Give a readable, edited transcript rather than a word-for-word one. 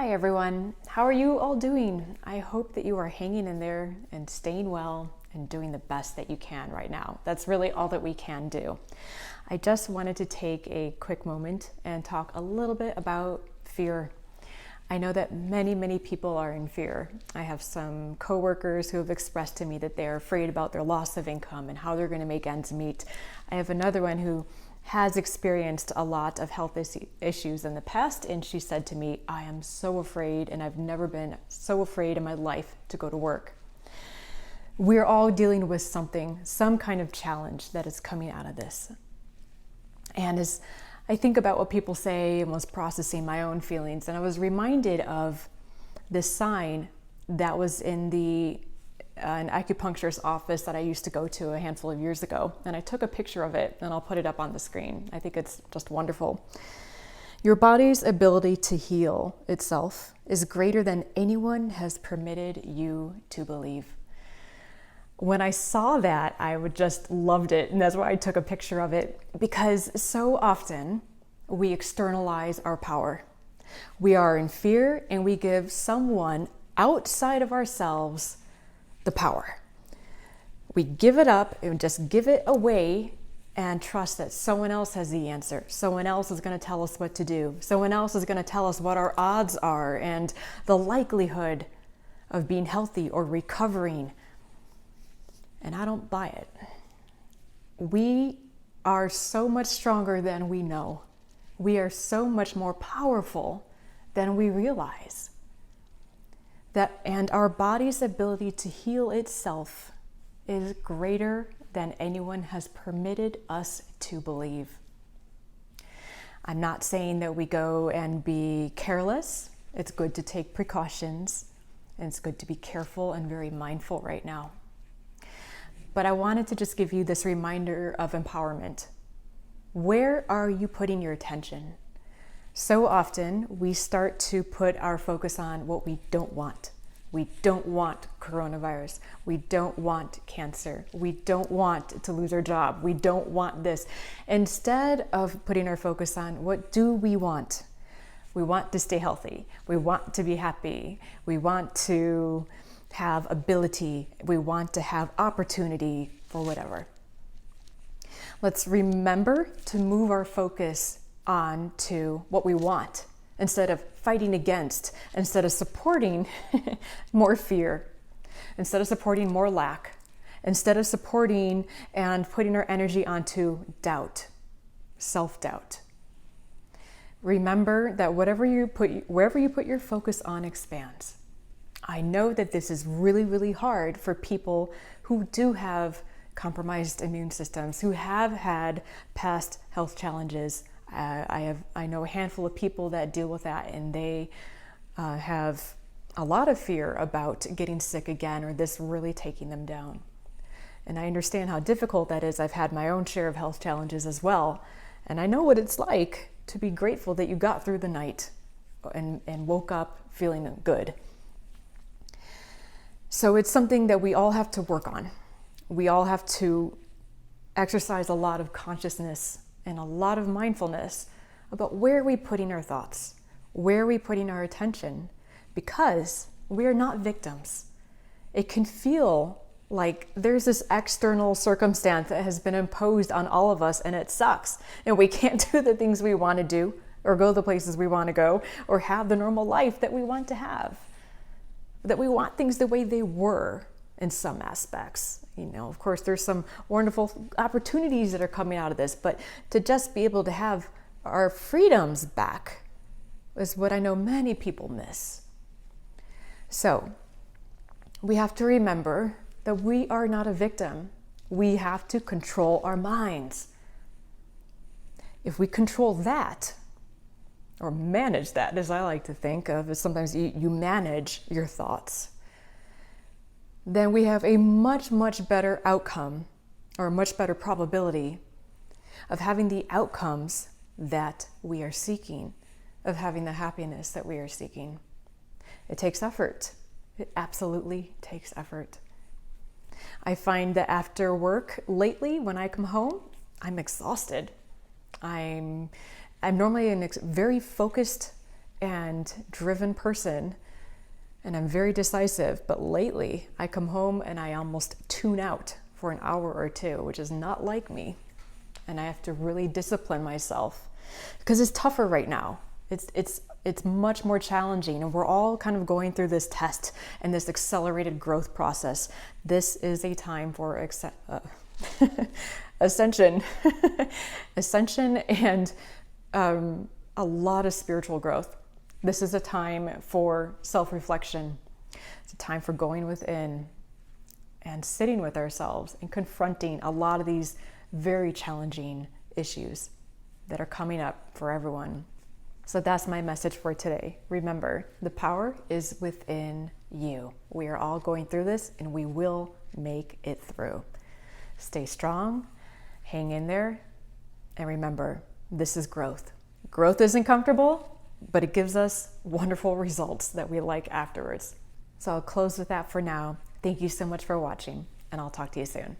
Hi everyone, how are you all doing? I hope that you are hanging in there and staying well and doing the best that you can right now. That's really all that we can do. I just wanted to take a quick moment and talk a little bit about fear. I know that many people are in fear. I have some coworkers who have expressed to me that they're afraid about their loss of income and how they're going to make ends meet. I have another one who has experienced a lot of health issues in the past, and she said to me, I am so afraid, and I've never been so afraid in my life to go to work. We're all dealing with something, some kind of challenge that is coming out of this. And as I think about what people say and was processing my own feelings, and I was reminded of this sign that was in an acupuncturist office that I used to go to a handful of years ago. And I took a picture of it and I'll put it up on the screen. I think it's just wonderful. Your body's ability to heal itself is greater than anyone has permitted you to believe. When I saw that, I just loved it. And that's why I took a picture of it, because so often we externalize our power. We are in fear and we give someone outside of ourselves the power. We give it up and just give it away and trust that someone else has the answer. Someone else is going to tell us what to do. Someone else is going to tell us what our odds are and the likelihood of being healthy or recovering. And I don't buy it. We are so much stronger than we know. We are so much more powerful than we realize. And our body's ability to heal itself is greater than anyone has permitted us to believe. I'm not saying that we go and be careless. It's good to take precautions, and it's good to be careful and very mindful right now. But I wanted to just give you this reminder of empowerment. Where are you putting your attention? So often we start to put our focus on what we don't want. We don't want coronavirus. We don't want cancer. We don't want to lose our job. We don't want this. Instead of putting our focus on what do we want? We want to stay healthy. We want to be happy. We want to have ability. We want to have opportunity for whatever. Let's remember to move our focus on to what we want instead of fighting against, instead of supporting more fear, instead of supporting more lack, instead of supporting and putting our energy onto doubt, self-doubt. Remember that wherever you put your focus on expands. I know that this is really hard for people who do have compromised immune systems, who have had past health challenges. I know a handful of people that deal with that, and they have a lot of fear about getting sick again or this really taking them down. And I understand how difficult that is. I've had my own share of health challenges as well. And I know what it's like to be grateful that you got through the night and woke up feeling good. So it's something that we all have to work on. We all have to exercise a lot of consciousness and a lot of mindfulness about where are we putting our thoughts, where are we putting our attention, because we are not victims. It can feel like there's this external circumstance that has been imposed on all of us and it sucks, and we can't do the things we want to do or go the places we want to go or have the normal life that we want to have, that we want things the way they were in some aspects. Of course, there's some wonderful opportunities that are coming out of this, but to just be able to have our freedoms back is what I know many people miss. So we have to remember that we are not a victim. We have to control our minds. If we control that, or manage that, as I like to think of, is sometimes you manage your thoughts, then we have a much better outcome, or a much better probability of having the outcomes that we are seeking, of having the happiness that we are seeking. It takes effort. It absolutely takes effort. I find that after work lately, when I come home, I'm exhausted. I'm normally very focused and and driven person, and I'm very decisive, but lately I come home and I almost tune out for an hour or two, which is not like me. And I have to really discipline myself because it's tougher right now. It's much more challenging, and we're all kind of going through this test and this accelerated growth process. This is a time for ascension, ascension, and a lot of spiritual growth. This is a time for self-reflection. It's a time for going within and sitting with ourselves and confronting a lot of these very challenging issues that are coming up for everyone. So that's my message for today. Remember, the power is within you. We are all going through this, and we will make it through. Stay strong, hang in there, and remember, this is growth. Growth isn't comfortable, but it gives us wonderful results that we like afterwards. So I'll close with that for now. Thank you so much for watching, and I'll talk to you soon.